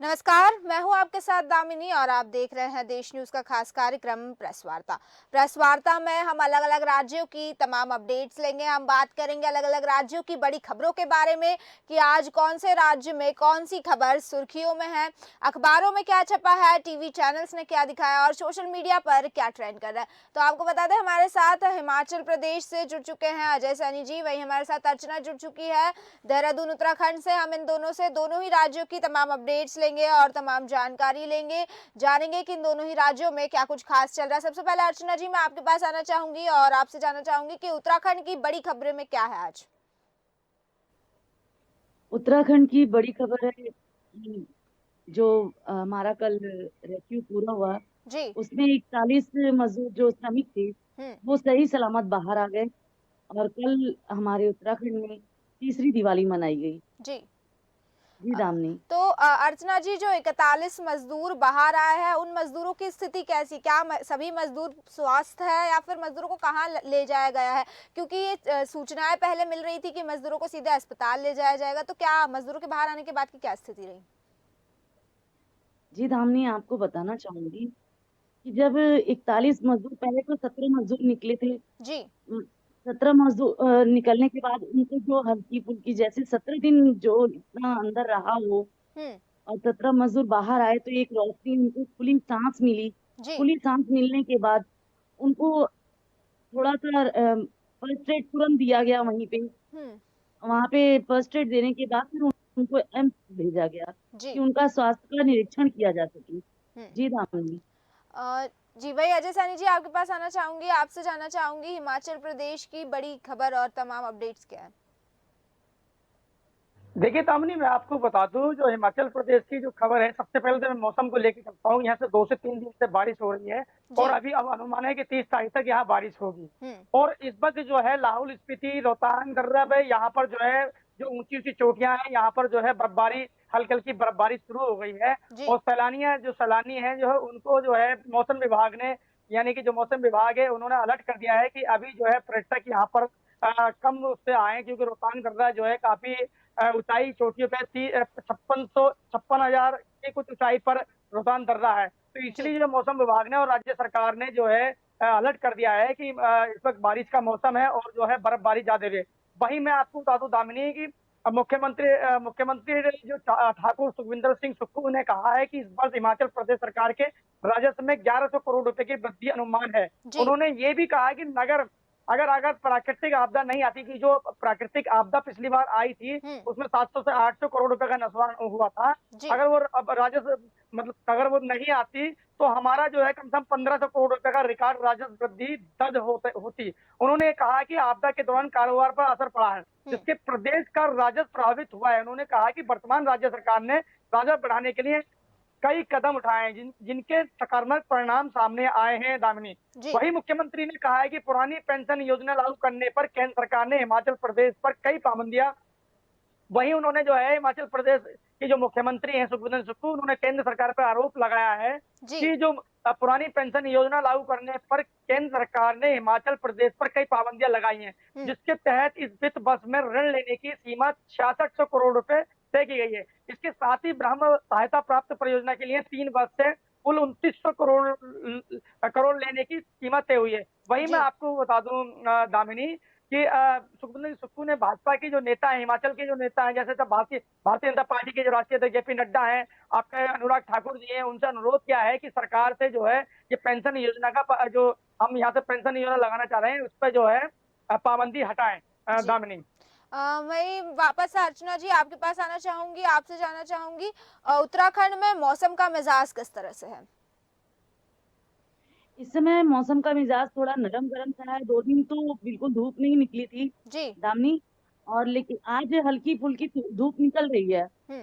नमस्कार, मैं हूं आपके साथ दामिनी और आप देख रहे हैं देश न्यूज का खास कार्यक्रम प्रेस वार्ता। प्रेस वार्ता में हम अलग अलग राज्यों की तमाम अपडेट्स लेंगे। हम बात करेंगे अलग अलग राज्यों की बड़ी खबरों के बारे में कि आज कौन से राज्य में कौन सी खबर सुर्खियों में है, अखबारों में क्या छपा है, टीवी चैनल्स ने क्या दिखाया और सोशल मीडिया पर क्या ट्रेंड कर रहा है। तो आपको बता दें, हमारे साथ हिमाचल प्रदेश से जुड़ चुके हैं अजय सैनी जी, वहीं हमारे साथ अर्चना जुड़ चुकी है देहरादून उत्तराखंड से। हम इन दोनों से दोनों ही राज्यों की तमाम अपडेट्स लेंगे और तमाम जानकारी लेंगे, जानेंगे कि इन दोनों ही राज्यों में क्या कुछ खास चल रहा है। सबसे पहले अर्चना जी, मैं आपके पास आना चाहूंगी और आपसे जानना चाहूंगी कि उत्तराखंड की बड़ी खबरें में क्या है आज। उत्तराखंड की बड़ी खबर है कि जो हमारा कल रेस्क्यू पूरा हुआ, जी। उसमें 41 मजदूर जो श्रमिक थे हम्म। वो सही सलामत बाहर आ गए। और कल हमारे उत्तराखंड में तीसरी दिवाली मनाई गई। जी। जी दामनी। तो अर्चना जी, जो 41 मजदूर बाहर आए हैं उन मजदूरों की स्थिति कैसी, क्या सभी मजदूर स्वस्थ है या फिर मजदूरों को कहाँ ले जाया गया है? क्योंकि ये सूचनाएं पहले मिल रही थी कि मजदूरों को सीधे अस्पताल ले जाया जाएगा, तो क्या मजदूरों के बाहर आने के बाद की क्या स्थिति रही? जी दामनी, आपको बताना चाहूंगी कि जब 41 मजदूर, पहले तो 17 मजदूर निकले थे। जी। 17 मजदूर निकलने के बाद उनको जो हल्की फुल्की, जैसे 17 दिन जो इतना अंदर रहा वो, हम्म। और 17 मजदूर बाहर आए तो एक रोशनी, उनको खुली सांस मिली। जी। खुली सांस मिलने के बाद उनको थोड़ा सा फर्स्ट एड तुरंत दिया गया वहीं पे। हम्म। वहां पे फर्स्ट एड देने के बाद फिर उनको एम्स भेजा गया कि जी। उनका स्वास्थ्य का निरीक्षण किया जा सके। हम्म। जी दामिनी। अ, जी भाई अजय सैनी जी, आपके पास आना चाहूंगी, आपसे जानना चाहूंगी हिमाचल प्रदेश की बड़ी खबर और तमाम अपडेट्स क्या है। देखिए तामनी, मैं आपको बता दूं, जो हिमाचल प्रदेश की जो खबर है, सबसे पहले तो मैं मौसम को लेकर चलता हूँ। यहाँ से 2 से 3 दिन से बारिश हो रही है और जी। अभी अब अनुमान है कि 30 तारीख तक यहाँ बारिश होगी। हम्म। और इस वक्त जो है लाहौल स्पीति, रोहतांग दर्रा है, यहाँ पर जो है जो ऊंची ऊंची चोटियां हैं, यहाँ पर जो है बर्फबारी, हल्की हल्की बर्फबारी शुरू हो गई है। जी। और सैलानी हैं जो है उनको जो है मौसम विभाग ने, यानी कि जो मौसम विभाग है, उन्होंने अलर्ट कर दिया है कि अभी जो है पर्यटक यहाँ पर कम उससे आए, क्योंकि रोहतांग दर्रा जो है काफी ऊंचाई चोटियों पे 56,000 की कुछ ऊंचाई पर रोहतांग दर्रा है। तो जी। इसलिए जो मौसम विभाग ने और राज्य सरकार ने जो है अलर्ट कर दिया है कि इस वक्त बारिश का मौसम है और जो है बर्फबारी ज्यादा है। वहीं मैं आपको बता दूं दामिनी की मुख्यमंत्री जो ठाकुर सुखविंदर सिंह सुक्खू ने कहा है कि इस वर्ष हिमाचल प्रदेश सरकार के राजस्व में 1100 करोड़ रुपए की वृद्धि अनुमान है। जी। उन्होंने ये भी कहा कि नगर अगर अगर प्राकृतिक आपदा नहीं आती, कि जो प्राकृतिक आपदा पिछली बार आई थी हम्म। उसमें 700 से 800 करोड़ रुपए का नुकसान हुआ था। जी। अगर वो अब राजस्व, मतलब अगर वो नहीं आती तो हमारा जो है कम से कम 1500 करोड़ रुपए का रिकॉर्ड राजस्व वृद्धि दर्ज होती। उन्होंने कहा कि आपदा के दौरान कारोबार पर असर पड़ा है, हम्म। जिसके प्रदेश का राजस्व प्रभावित हुआ है। उन्होंने कहा कि वर्तमान राज्य सरकार ने राजस्व बढ़ाने के लिए कई कदम उठाए हैं, जिनके सकारात्मक परिणाम सामने आए हैं दामिनी। जी। वही मुख्यमंत्री ने कहा है कि पुरानी पेंशन योजना लागू करने पर केंद्र सरकार ने हिमाचल प्रदेश पर कई पाबंदियां, वहीं उन्होंने जो है हिमाचल प्रदेश के जो मुख्यमंत्री हैं सुखविंदर सुक्खू, उन्होंने केंद्र सरकार पर आरोप लगाया है जी। कि जो पुरानी पेंशन योजना लागू करने पर केंद्र सरकार ने हिमाचल प्रदेश पर कई पाबंदियां लगाई हैं, हम्म। जिसके तहत इस वित्त वर्ष में ऋण लेने की सीमा 6600 करोड़ रुपए तय की गई है। इसके साथ ही ब्रह्म सहायता प्राप्त परियोजना के लिए 3 वर्ष से कुल 2900 करोड़ लेने की सीमा तय हुई है। वहीं मैं जी। आपको बता दूं दामिनी कि सुखविंदर सुक्खू ने भाजपा के जो नेता हैं, हिमाचल के जो नेता हैं, जैसे भारतीय भारतीय जनता पार्टी के जो राष्ट्रीय अध्यक्ष जेपी नड्डा हैं, आपके अनुराग ठाकुर जी हैं, उनसे अनुरोध किया है कि सरकार से जो है ये पेंशन योजना का जो हम यहाँ से पेंशन योजना लगाना चाह रहे हैं उस पर जो है पाबंदी हटाएं जी। दामिनी। मैं वापस से अर्चना जी आपके पास आना चाहूंगी, आपसे जानना चाहूंगी उत्तराखंड में मौसम का मिजाज किस तरह से है? इस समय मौसम का मिजाज थोड़ा नरम गरम सा है। 2 दिन तो बिल्कुल धूप नहीं निकली थी जी। दामनी। और लेकिन आज हल्की फुल्की धूप निकल रही है। हम्म।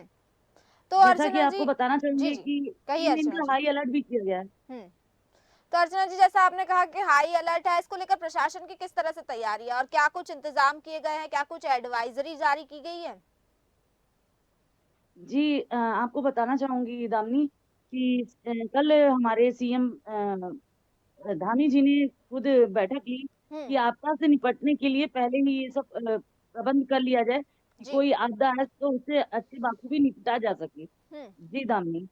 तो जैसा कि अर्चना जी। आपको बताना जी। चाहेंगे जी। कि कहिए 3 दिन अर्चना का जी। हाई अलर्ट भी किया गया है। हम्म। तो अर्चना जी, जैसा आपने कहा कि हाई अलर्ट है, इसको लेकर प्रशासन की किस तरह से तैयारी है और क्या कुछ इंतजाम किए गए हैं, क्या कुछ एडवाइजरी जारी की गई है? जी आपको बताना चाहूंगी दामनी कि कल हमारे सीएम धामी जी ने खुद बैठक ली हम्म। कि आपदा से निपटने के लिए पहले ही ये सब प्रबंध कर लिया जाए। कि जी। कोई आपदा है तो उससे अच्छे बखूबी निपटा जा सके। हुँ। जी दामिनी।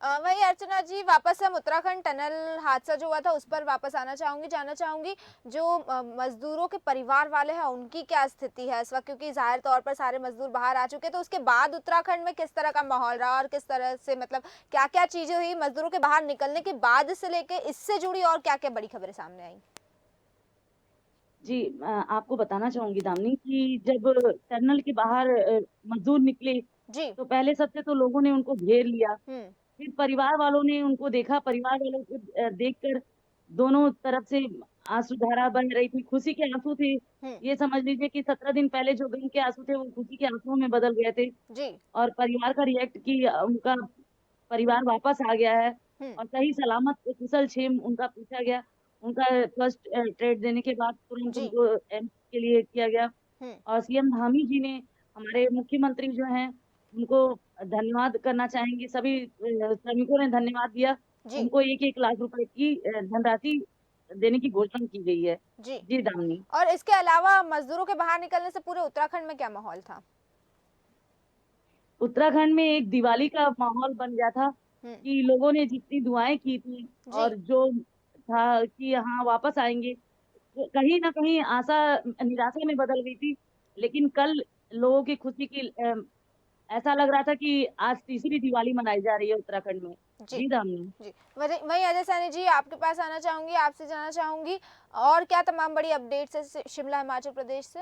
वहीं अर्चना जी, वापस हम उत्तराखंड टनल हादसा जो हुआ था उस पर वापस आना चाहूँगी, जानना चाहूँगी जो मज़दूरों के परिवार वाले हैं उनकी क्या स्थिति है इस वक़्त? क्योंकि ज़ाहिर तौर पर सारे मज़दूर बाहर आ चुके हैं, तो उसके बाद उत्तराखंड में किस तरह का माहौल रहा और किस तरह से मतलब क्या-क्या चीज़ें हुई मज़दूरों के बाहर निकलने के बाद से लेके इससे जुड़ी और क्या-क्या बड़ी खबरें सामने आई? जी, आपको बताना चाहूँगी दामिनी कि जब टनल के बाहर मज़दूर निकले, जी। तो पहले सबसे तो लोगों ने उनको घेर लिया। हुँ। फिर परिवार वालों ने उनको देखा, परिवार वालों को देखकर दोनों तरफ से आँसू-धारा बह रही थी, खुशी के आँसू थे। हुँ। ये समझ लीजिए कि 17 दिन पहले जो गम के आँसू थे, वो खुशी के आँसुओं में बदल गए थे जी। और परिवार का रिएक्ट कि उनका परिवार वापस आ गया है हुँ। और सही सलामत कुशल-क्षेम उनका पूछा गया। उनका फर्स्ट ट्रेड देने के बाद तुरंत जी। उनको एम्स के लिए किया गया हुँ। और सीएम धामी जी ने हमारे मुख्यमंत्री जो हैं, उनको धन्यवाद करना चाहेंगे। सभी श्रमिकों ने धन्यवाद दिया। जी। उनको 1-1 लाख रुपए की धनराशि देने की घोषणा की गई है। जी। जी, दामिनी। और इसके अलावा मज़दूरों के बाहर निकलने से पूरे उत्तराखंड में क्या माहौल था? उत्तराखंड में एक दिवाली का माहौल बन गया था हुँ। कि लोगों ने जितनी दुआएँ की थी जी। और जो था कि हाँ, वापस आएँगे, तो कहीं न कहीं आशा निराशा में बदल गई थी। लेकिन कल लोगों की खुशी की ऐसा लग रहा था कि आज तीसरी दिवाली मनाई जा रही है उत्तराखंड में। जी। जी, दामिनी। जी। वहीं अजय सैनी जी आपके पास आना चाहूँगी, आपसे जानना चाहूँगी और क्या तमाम बड़ी अपडेट्स है शिमला हिमाचल प्रदेश से?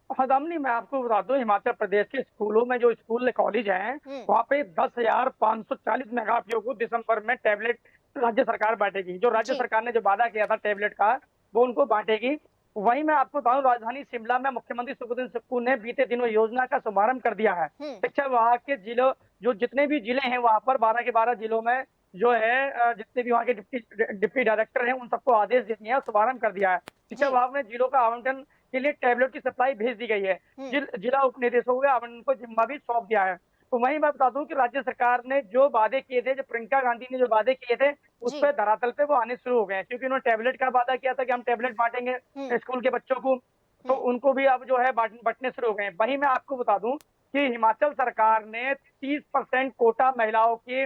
हाँ, दामिनी मैं आपको बता दूँ हिमाचल प्रदेश के स्कूलों में जो स्कूल कॉलेज हैं, हुँ। वहाँ पे 10,540 मेगावाट को दिसंबर में टैबलेट राज्य सरकार बाँटेगी। जो राज्य जी। सरकार ने जो वादा किया था टैबलेट का, वो उनको बाँटेगी। वहीं मैं आपको बताऊँ राजधानी शिमला में मुख्यमंत्री सुखविंदर सुक्खू ने बीते दिनों योजना का शुभारंभ कर दिया है। हुँ। शिक्षा विभाग के जिलों जो जितने भी जिले हैं वहाँ पर 12 के 12 जिलों में जो है जितने भी वहाँ के डिप्टी डायरेक्टर हैं उन सबको आदेश दे दिए हैं और शुभारंभ कर दिया है। शिक्षा जी। विभाग में जिलों का आवंटन के लिए टैबलेट की सप्लाई भेज दी गई है। हुँ। जिला उप निदेशकों के आवंटन को जिम्मा भी सौंप दिया है। तो वहीं मैं बता दूं कि राज्य सरकार ने जो वादे किए थे, जो प्रियंका गांधी ने जो वादे किए थे, उस जी। पे धरातल पे वो आने शुरू हो गए हैं क्योंकि उन्होंने टैबलेट का वादा किया था कि हम टैबलेट बांटेंगे हुँ। स्कूल के बच्चों को, तो हुँ। उनको भी अब जो है बंटने शुरू हो गए हैं। वहीं मैं आपको बता दूं कि हिमाचल सरकार ने 30% कोटा महिलाओं की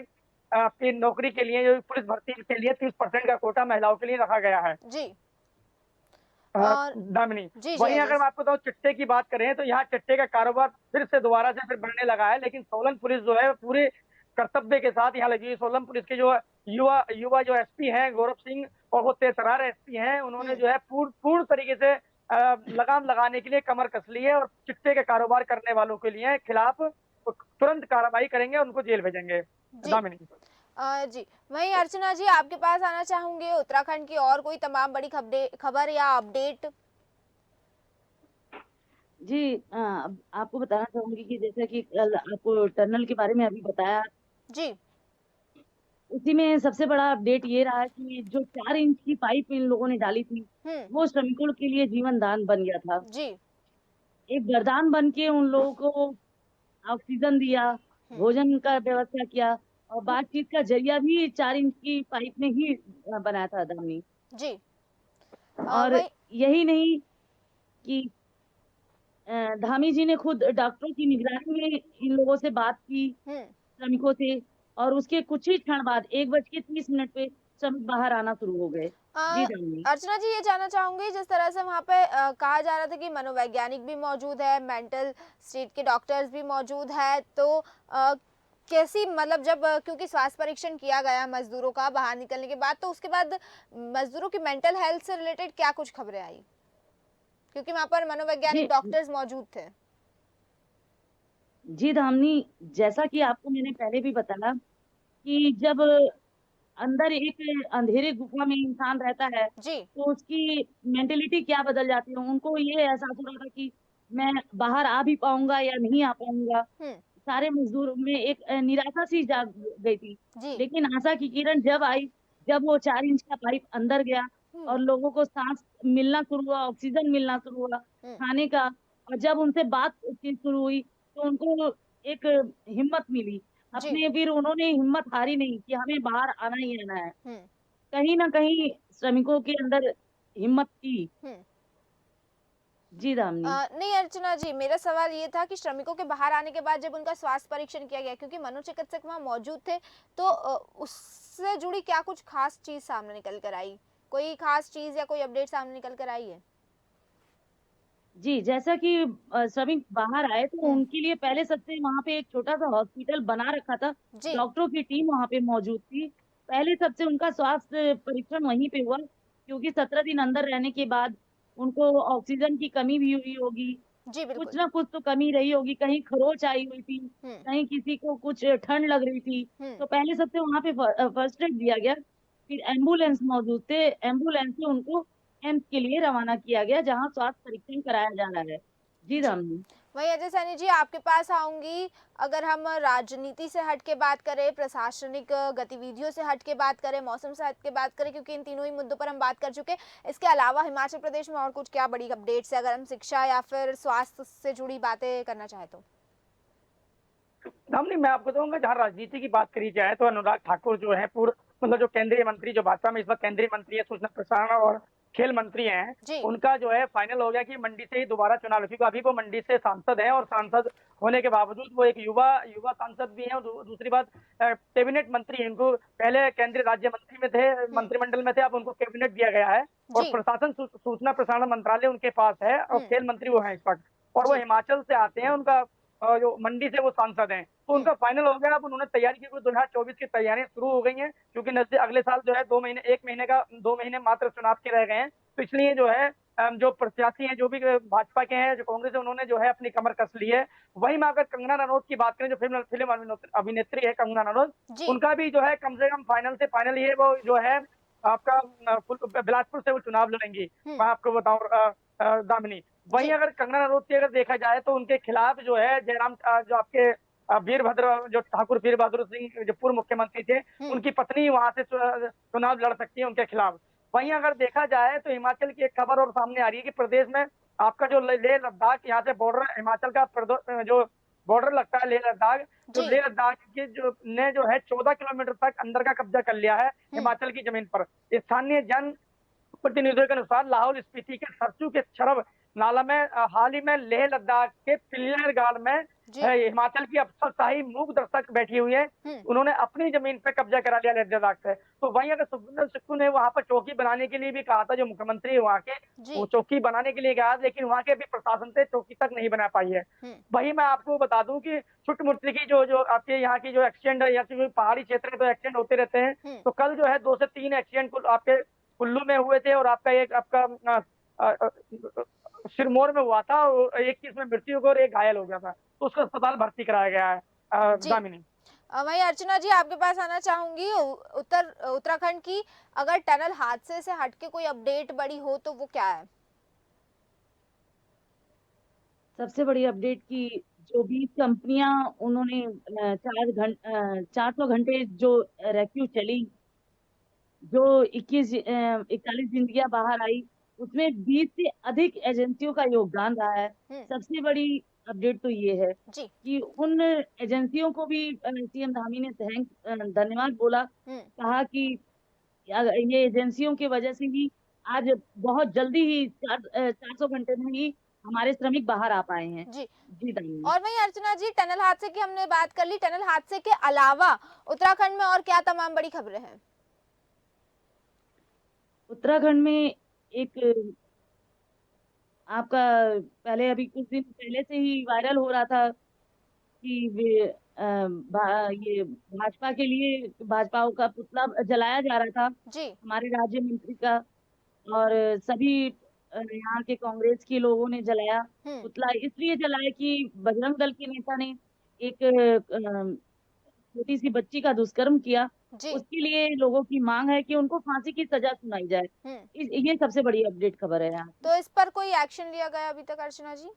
नौकरी के लिए जो पुलिस भर्ती के लिए 30% का कोटा महिलाओं के लिए रखा गया है। जी। और दामिनी। जी, जी वहीं अजय अगर मैं आपको बताऊँ चिट्टे की बात करें तो यहाँ चिट्टे का कारोबार फिर से दोबारा से फिर बढ़ने लगा है, लेकिन सोलन पुलिस जो है पूरे कर्तव्य के साथ यहाँ लगी है। सोलन पुलिस के जो युवा युवा जो एसपी हैं गौरव सिंह और वो तेजतर्रार एसपी हैं, उन्होंने हुँ। जो है पूर्ण तरीके से लगाम लगाने के लिए कमर कस ली है और चिट्टे के कारोबार करने वालों के लिए खिलाफ तुरंत कार्रवाई करेंगे, उनको जेल भेजेंगे। जी। दामिनी। जी। वहीं अर्चना जी आपके पास आना चाहूँगी उत्तराखंड की और कोई तमाम बड़ी खबर या अपडेट? जी, अब आपको बताना चाहूँगी कि जैसा कि कल आपको टनल के बारे में अभी बताया, जी। उसी में सबसे बड़ा अपडेट ये रहा कि जो 4 इंच की पाइप इन लोगों ने डाली थी, हुँ। वो श्रमिकों के लिए जीवन दान बन गया था। जी। एक वरदान बन के उन लोगों को ऑक्सीजन दिया, हुँ। भोजन का व्यवस्था किया और बातचीत का ज़रिया भी 4 इंच की पाइप ने ही बनाया था दामिनी। जी। और वहीं यही नहीं कि धामी जी ने खुद डॉक्टरों की निगरानी में इन लोगों से बात की, हुँ। श्रमिकों से और उसके कुछ ही क्षण बाद 1:30 पे श्रमिक बाहर आना शुरू हो गए। जी, अ, दामिनी। अर्चना जी ये जानना चाहूँगी जिस तरह से वहाँ पे कहा जा रहा था कि मनोवैज्ञानिक भी मौजूद है, मेंटल स्टेट के डॉक्टर्स भी मौजूद है, तो कैसी मतलब जब क्योंकि स्वास्थ्य परीक्षण किया गया मज़दूरों का बाहर निकलने के बाद, तो उसके बाद मज़दूरों की मेंटल हेल्थ से रिलेटेड क्या कुछ खबरें आई? क्योंकि वहाँ पर मनोवैज्ञानिक जी, डॉक्टर्स मौजूद थे। जी, दामिनी, जैसा कि आपको मैंने पहले भी बताया कि जब अंदर एक अंधेरे गुफ़ा में इंसान रहता है, जी। तो उसकी मेंटालिटी क्या बदल जाती है। उनको ये एहसास हो रहा था कि मैं बाहर आ भी पाऊँगा या नहीं आ पाऊँगा। हुँ। सारे मज़दूर में एक निराशा-सी जाग गई थी। जी। लेकिन आशा की किरण जब आई, जब वो 4 इंच का पाइप अंदर गया हुँ। और लोगों को साँस मिलना शुरू हुआ, ऑक्सीजन मिलना शुरू हुआ, हुँ। खाने का और जब उनसे बातचीत शुरू हुई, तो उनको एक हिम्मत मिली। जी। अपने फिर उन्होंने हिम्मत हारी नहीं कि हमें बाहर आना ही आना है। हुँ। कहीं न कहीं श्रमिकों के अंदर हिम्मत थी। हुँ। जी दामिनी। नहीं अर्चना जी, मेरा सवाल ये था कि श्रमिकों के बाहर आने के बाद जब उनका स्वास्थ्य परीक्षण किया गया, क्योंकि मनोचिकित्सक वहाँ मौजूद थे, तो उससे जुड़ी क्या कुछ खास चीज़ सामने निकल कर आई? कोई खास चीज़ या कोई अपडेट सामने निकल कर आई है? जी, जैसा कि श्रमिक बाहर आए तो हुँ, उनके लिए पहले सबसे वहाँ पे एक छोटा-सा हॉस्पिटल बना रखा था, जी, डॉक्टरों की टीम वहाँ पे मौजूद थी। पहले सबसे उनका स्वास्थ्य परीक्षण वहीं पे हुआ, क्योंकि 17 दिन अंदर रहने के बाद उनको ऑक्सीजन की कमी भी हुई होगी, जी कुछ बिल्कुल। ना कुछ तो कमी रही होगी, कहीं खरोंच आई हुई थी, हुँ, कहीं किसी को कुछ ठंड लग रही थी, हुँ, तो पहले सबसे वहाँ पे फर्स्ट एड दिया गया, फिर एम्बुलेंस मौजूद थे, एम्बुलेंस से उनको एम्स के लिए रवाना किया गया, जहाँ स्वास्थ्य परीक्षण कराया जा रहा है। जी, जी। दामिनी। वहीं अजय सैनी जी, आपके पास आऊँगी। अगर हम राजनीति से हट के बात करें, प्रशासनिक गतिविधियों से हट के बात करें, मौसम से हट के बात करें, क्योंकि इन तीनों ही मुद्दों पर हम बात कर चुके हैं। इसके अलावा हिमाचल प्रदेश में और कुछ क्या बड़ी अपडेट्स है, अगर हम शिक्षा या फिर स्वास्थ्य से जुड़ी बातें करना चाहें तो? दामिनी, मैं आपको बताऊंगा, जहाँ राजनीति की बात करी जाए तो अनुराग ठाकुर जो है पूर्व मतलब जो केंद्रीय मंत्री, जो भाजपा में इस वक्त केंद्रीय मंत्री है, सूचना प्रसारण और खेल मंत्री हैं, जी, उनका जो है फाइनल हो गया कि मंडी से ही दोबारा चुनाव लड़ेंगे। क्योंकि अभी वो मंडी से सांसद हैं और सांसद होने के बावजूद वो एक युवा युवा सांसद भी हैं, और दूसरी बात कैबिनेट मंत्री हैं। इनको पहले केंद्रीय राज्य मंत्री में थे, हुँ, मंत्रिमंडल में थे, अब उनको कैबिनेट दिया गया है और जी, प्रशासन सूचना प्रसारण मंत्रालय उनके पास है और हुँ, खेल मंत्री वो हैं इस वक्त, और वो जी, हिमाचल से आते हैं। उनका जो मंडी से वो सांसद हैं, तो हुँ, उनका फाइनल हो गया। अब उन्होंने तैयारी की, 2024 की तैयारियां शुरू हो गई हैं, क्योंकि नजदीक अगले साल जो है 2 महीने, 1 महीने का 2 महीने मात्र चुनाव के रह गए हैं। तो इसलिए जो है जो प्रत्याशी हैं, जो भी भाजपा के हैं, जो कांग्रेस है, उन्होंने जो है अपनी कमर कस ली है। वहीं में अगर कंगना रनौत की बात करें, जो फिल्म फिल्म अभिनेत्री है कंगना रनौत, जी, उनका भी जो है कम से कम फाइनल से फाइनल ये वो जो है आपका बिलासपुर से वो चुनाव लड़ेंगी। हुँ, मैं आपको बताऊं दामिनी, वहीं जी, अगर कंगना रनौत की अगर देखा जाए तो उनके खिलाफ जो है जयराम जो आपके वीरभद्र जो ठाकुर वीरभद्र सिंह जो पूर्व मुख्यमंत्री थे, हुँ, उनकी पत्नी वहां से चुनाव लड़ सकती है उनके खिलाफ। वहीं अगर देखा जाए तो हिमाचल की एक खबर और सामने आ रही है कि प्रदेश में आपका जो लेह लद्दाख, यहाँ से बॉर्डर हिमाचल का जो बॉर्डर लगता है लेह लद्दाख, जो जी, लेह लद्दाख के जो है 14 किलोमीटर तक अंदर का कब्जा कर लिया है हुँ, हिमाचल की जमीन पर। स्थानीय जन प्रतिनिधियों के अनुसार लाहौल स्पीति के सरसू के छरब नाला में हाल ही में लेह लद्दाख के पिल्लर गाड़ में जी, हिमाचल की अफसरशाही मूक दर्शक बैठी हुई है। हुँ, उन्होंने अपनी जमीन पे कब्जा करा लिया लेह लद्दाख से। तो वहीं अगर सुखविंदर सुक्खू ने वहां पर चौकी बनाने के लिए भी कहा था, जो मुख्यमंत्री है वहां के, वो जी, चौकी बनाने के लिए कहा, लेकिन वहां के भी प्रशासन से चौकी तक नहीं बना पाई है। हुँ, वहीं मैं आपको बता दूं कि छुटमुट की जो जो आपके यहाँ की जो एक्सीडेंट है, या फिर पहाड़ी क्षेत्र में तो एक्सीडेंट होते रहते हैं। हुँ, तो कल जो है 2 से 3 एक्सीडेंट कुल आपके कुल्लू में हुए थे, और आपका एक आपका अ, अ, सिरमौर में हुआ था, एक की इसमें मृत्यु हो गई और एक घायल हो गया था, तो उसको अस्पताल भर्ती कराया गया है। जी। दामिनी, वहीं अर्चना जी, आपके पास आना चाहूँगी। उत्तराखंड की अगर टनल हादसे से हट के कोई अपडेट बड़ी हो तो वो क्या है? सबसे बड़ी अपडेट कि जो 20 कंपनियाँ उन्होंने 400 घंटे जो रेस्क्यू चली, जो 41 जिंदगियां बाहर आई, उसमें 20 से अधिक एजेंसियों का योगदान रहा है। हुँ, सबसे बड़ी अपडेट तो ये है जी, कि उन एजेंसियों को भी सीएम धामी ने धन्यवाद बोला, हुँ, कहा कि ये एजेंसियों की वजह से ही आज बहुत जल्दी ही 400 घंटे में ही हमारे श्रमिक बाहर आ पाए हैं। जी। जी दामिनी। और वहीं अर्चना जी, टनल हादसे की हमने बात कर ली, टनल हादसे के अलावा उत्तराखंड में और क्या तमाम बड़ी खबरें हैं? उत्तराखंड में एक आपका पहले अभी कुछ दिन पहले से ही वायरल हो रहा था कि ये भाजपा के लिए भाजपा का पुतला जलाया जा रहा था जी, हमारे राज्य मंत्री का, और सभी यहाँ के कांग्रेस के लोगों ने जलाया हुँ, पुतला, इसलिए जलाया कि बजरंग दल के नेता ने एक छोटी सी बच्ची का दुष्कर्म किया। जी, उसके लिए लोगों की मांग है कि उनको फांसी की सजा सुनाई जाए। हुँ। ये सबसे बड़ी अपडेट खबर है यहाँ की। तो इस पर कोई एक्शन लिया गया अभी तक अर्चना जी?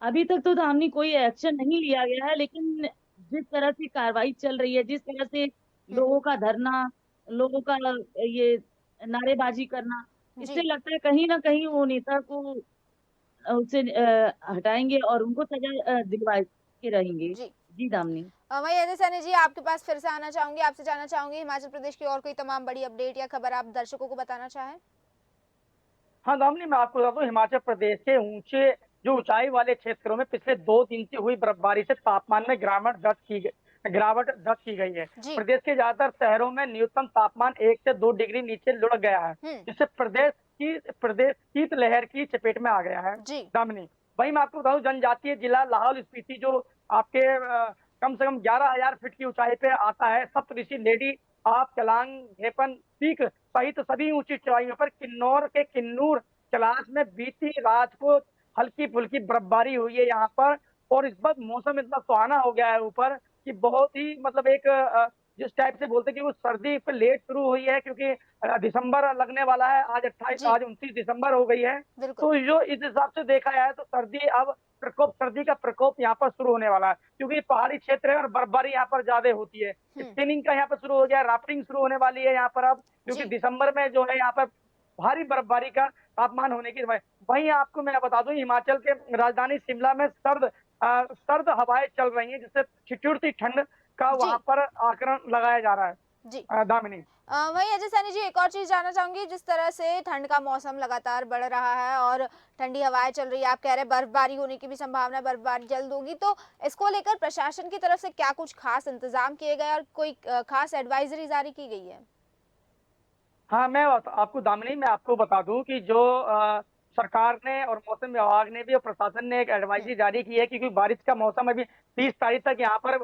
अभी तक तो धामनी कोई एक्शन नहीं लिया गया है, लेकिन जिस तरह से कार्रवाई चल रही है, जिस तरह से हुँ, लोगों का धरना, लोगों का ये नारेबाजी करना, इससे जी, लगता है कहीं ना कहीं वो नेता को उससे हटाएंगे और उनको सजा दिलवा के रहेंगे। जी। जी दामनी। वहीं अजय सैनी जी, आपके पास फिर से आना चाहूँगी, आपसे जानना चाहूँगी हिमाचल प्रदेश की और कोई तमाम बड़ी अपडेट या खबर आप दर्शकों को बताना चाहें? हाँ, दामिनी मैं आपको बता दूँ हिमाचल प्रदेश के ऊँचे जो ऊँचाई वाले क्षेत्रों में पिछले 2 दिन से हुई बर्फबारी से तापमान में गिरावट दर्ज की गई है। जी। प्रदेश के ज़्यादातर शहरों में न्यूनतम तापमान 1 से 2 डिग्री नीचे लुढ़क गया है, हुँ। जिससे प्रदेश शीतलहर की चपेट में आ गया है, जी। दामिनी। वहीं मैं आपको बता दूँ जनजातीय जिला लाहौल स्पीति जो आपके कम से कम 11,000 फीट की ऊँचाई पे आता है, सप्तऋषि, लेडी, आप, केलांग, घेपन, पीक सहित सभी ऊँची चढ़ाइयों पर किन्नौर के किन्नूर कैलाश में बीती रात को हल्की-फुल्की बर्फबारी हुई है यहाँ पर और इस वक़्त मौसम इतना सुहाना हो गया है ऊपर कि बहुत ही मतलब एक जिस टाइप से बोलते हैं कि वो सर्दी पे लेट शुरू हुई है क्योंकि दिसंबर लगने वाला है, जी, आज 29 दिसंबर हो गई है। बिल्कुल। तो जो इस हिसाब से देखा जाए तो सर्दी का प्रकोप यहाँ पर शुरू होने वाला है क्योंकि पहाड़ी क्षेत्र है और बर्फबारी यहाँ पर ज़्यादा होती है। हुँ। स्कीइंग का यहाँ पर शुरू हो गया है, राफ्टिंग शुरू होने वाली है यहाँ पर अब क्योंकि जी। दिसंबर में जो है यहाँ पर भारी बर्फबारी का तापमान होने की वहीं आपको मैं बता दूं हिमाचल के राजधानी शिमला में सर्द हवाएं चल रही हैं जिससे ठिठुरती ठंड का वहां जी। पर आकलन लगाया जा रहा है जी। दामिनी। वहीं अजय सैनी जी एक और चीज़ जानना चाहूँगी जिस तरह से ठंड का मौसम लगातार बढ़ रहा है और ठंडी हवाएं चल रही है, आप कह रहे हैं बर्फबारी होने की भी संभावना है, बर्फबारी जल्द होगी, तो इसको लेकर प्रशासन की तरफ से क्या कुछ खास इंतजाम किए गए और कोई खास एडवाइजरी जारी की गई है? हाँ, आपको दामिनी मैं आपको बता दूँ कि जो सरकार ने और मौसम विभाग ने भी और प्रशासन ने एक हुँ। एडवाइज़री जारी की है क्योंकि बारिश का मौसम अभी 30 तारीख तक यहाँ पर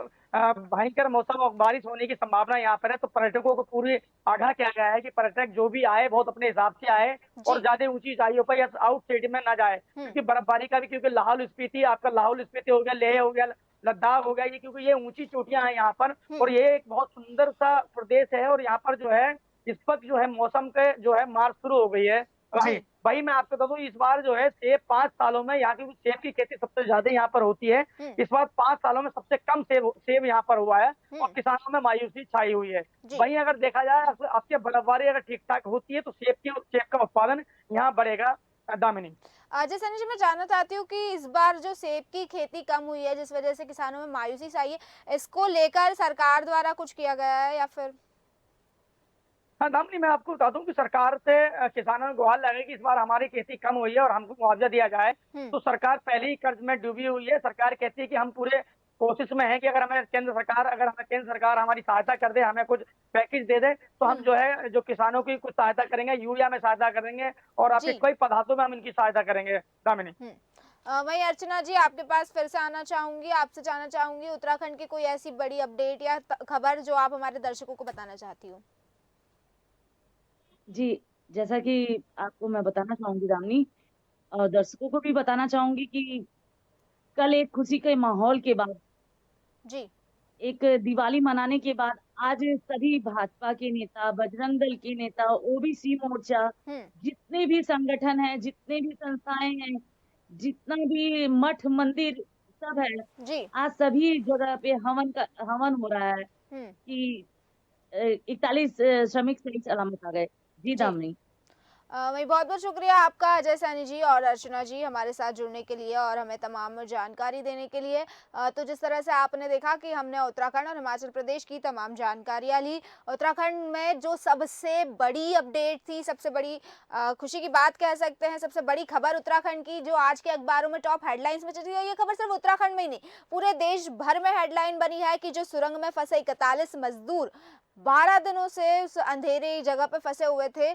भयंकर मौसम और बारिश होने की संभावना यहाँ पर है, तो पर्यटकों को पूरी आगाह किया गया है कि पर्यटक जो भी आए बहुत अपने हिसाब से आए और जी। ज़्यादा ऊँची ऊँचाइयों पर या आउट साइड में ना जाए। हुँ। क्योंकि बर्फबारी का भी क्योंकि लाहौल स्पीति हो गया, लेह हो गया, लद्दाख हो गया, ये क्योंकि ये ऊँची चोटियाँ हैं यहाँ पर हुँ। और ये एक बहुत सुंदर सा प्रदेश है और यहाँ पर जो है इस वक़्त जो है मौसम के जो है मार शुरू हो गई है। वहीं जी। वहीं मैं आपको बता दूँ इस बार जो है सेब 5 सालों में यहाँ की सेब की खेती सबसे ज़्यादा यहाँ पर होती है। हुँ। इस बार 5 सालों में सबसे कम सेब यहाँ पर हुआ है हुँ। और किसानों में मायूसी छाई हुई है। जी। वहीं अगर देखा जाए आपके बर्फबारी अगर ठीक-ठाक होती है तो सेब का उत्पादन यहाँ बढ़ेगा दामिनी। अजय सैनी जी मैं जानना चाहती हूँ कि इस बार जो सेब की खेती कम हुई है जिस वजह से किसानों में मायूसी छाई है, इसको लेकर सरकार द्वारा कुछ किया गया है या फिर? हाँ, दामिनी मैं आपको बता दूँ कि सरकार से किसानों ने गुहार लगाई कि इस बार हमारी खेती कम हुई है और हमको मुआवजा दिया जाए। हुँ। तो सरकार पहले ही कर्ज में डूबी हुई है। सरकार कहती है कि हम पूरे कोशिश में हैं कि अगर हमें केंद्र सरकार हमारी सहायता कर दे, हमें कुछ पैकेज दे दे, तो हम हुँ। जो है जो किसानों की कुछ सहायता करेंगे, यूरिया में सहायता करेंगे और आपके जी। कई पदार्थों में हम इनकी सहायता करेंगे, दामिनी। हुँ। वहीं अर्चना जी आपके पास फिर से आना चाहूँगी, आपसे जानना चाहूँगी उत्तराखंड की कोई ऐसी बड़ी अपडेट या खबर जो आप हमारे दर्शकों को बताना चाहती हो? जी, जैसा कि आपको मैं बताना चाहूँगी दामिनी और दर्शकों को भी बताना चाहूँगी कि कल एक खुशी के माहौल के बाद, जी। एक दिवाली मनाने के बाद आज सभी भाजपा के नेता, बजरंग दल के नेता, ओबीसी मोर्चा, हुँ। जितने भी संगठन हैं, जितने भी संस्थाएँ हैं, जितना भी मठ, मंदिर सब है, जी। आज सभी जगह पे हवन हो रहा है हुँ। कि 41 श्रमिक सही सलामत आ गए। जी, जी। दामिनी। वही बहुत-बहुत शुक्रिया आपका अजय सैनी जी और अर्चना जी हमारे साथ जुड़ने के लिए और हमें तमाम जानकारी देने के लिए। तो जिस तरह से आपने देखा कि हमने उत्तराखंड और हिमाचल प्रदेश की तमाम जानकारियाँ ली। उत्तराखंड में जो सबसे बड़ी अपडेट थी, सबसे बड़ी खुशी की बात कह सकते हैं, सबसे बड़ी खबर उत्तराखंड की जो आज के अखबारों में टॉप हेडलाइंस में चली है, ये खबर सिर्फ उत्तराखंड में ही नहीं, पूरे देश भर में हेडलाइन बनी है कि जो सुरंग में फँसे 41 मज़दूर 12 दिनों से उस अंधेरी जगह पे फँसे हुए थे,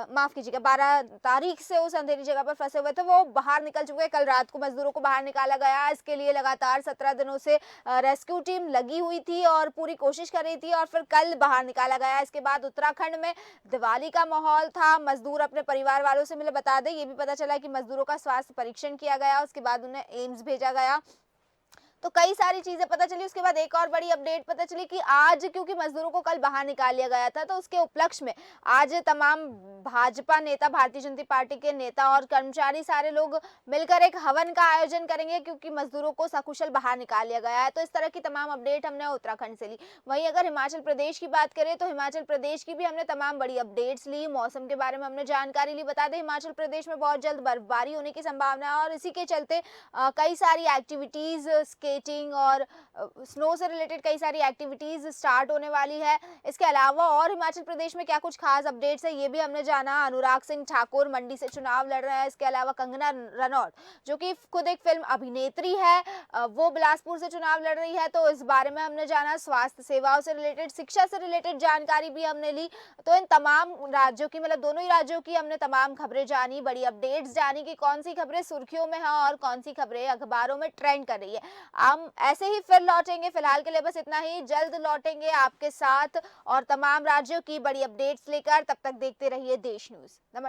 माफ़ कीजिएगा 12 तारीख से उस अंधेरी जगह पर फँसे हुए थे, वो बाहर निकल चुके हैं। कल रात को मज़दूरों को बाहर निकाला गया। इसके लिए लगातार 17 दिनों से रेस्क्यू टीम लगी हुई थी और पूरी कोशिश कर रही थी और फिर कल बाहर निकाला गया। इसके बाद उत्तराखंड में दिवाली का माहौल था। मज़दूर अपने परिवार वालों से मिले। बता दें, ये भी पता चला कि मज़दूरों का स्वास्थ्य परीक्षण किया गया, उसके बाद उन्हें एम्स भेजा गया। तो कई सारी चीज़ें पता चली। उसके बाद एक और बड़ी अपडेट पता चली कि आज क्योंकि मज़दूरों को कल बाहर निकाल लिया गया था, तो उसके उपलक्ष्य में आज तमाम भाजपा नेता, भारतीय जनता पार्टी के नेता और कर्मचारी सारे लोग मिलकर एक हवन का आयोजन करेंगे क्योंकि मज़दूरों को सकुशल बाहर निकाल लिया गया है। तो इस तरह की तमाम अपडेट हमने उत्तराखंड से ली। वहीं अगर हिमाचल प्रदेश की बात करें तो हिमाचल प्रदेश की भी हमने तमाम बड़ी अपडेट्स ली, मौसम के बारे में हमने जानकारी ली। बता दें हिमाचल प्रदेश में बहुत जल्द बर्फबारी होने की संभावना है और इसी के चलते कई सारी एक्टिविटीज़ के स्केटिंग और स्नो से रिलेटेड कई सारी एक्टिविटीज स्टार्ट होने वाली है। इसके अलावा और हिमाचल प्रदेश में क्या कुछ खास अपडेट्स है ये भी हमने जाना। अनुराग सिंह ठाकुर मंडी से चुनाव लड़ रहे हैं। इसके अलावा कंगना रनौत जो कि खुद एक फिल्म अभिनेत्री है, वो बिलासपुर से चुनाव लड़ रही है, तो इस बारे में हमने जाना। स्वास्थ्य सेवाओं से रिलेटेड, शिक्षा से रिलेटेड जानकारी भी हमने ली। तो इन तमाम राज्यों की, मतलब दोनों ही राज्यों की हमने तमाम खबरें जानी, बड़ी अपडेट्स जानी कि कौन सी खबरें सुर्खियों में है और कौन सी खबरें अखबारों में ट्रेंड कर रही है। हम ऐसे ही फिर लौटेंगे, फिलहाल के लिए बस इतना ही। जल्द लौटेंगे आपके साथ और तमाम राज्यों की बड़ी अपडेट्स लेकर। तब तक देखते रहिए देश न्यूज। नमस्कार।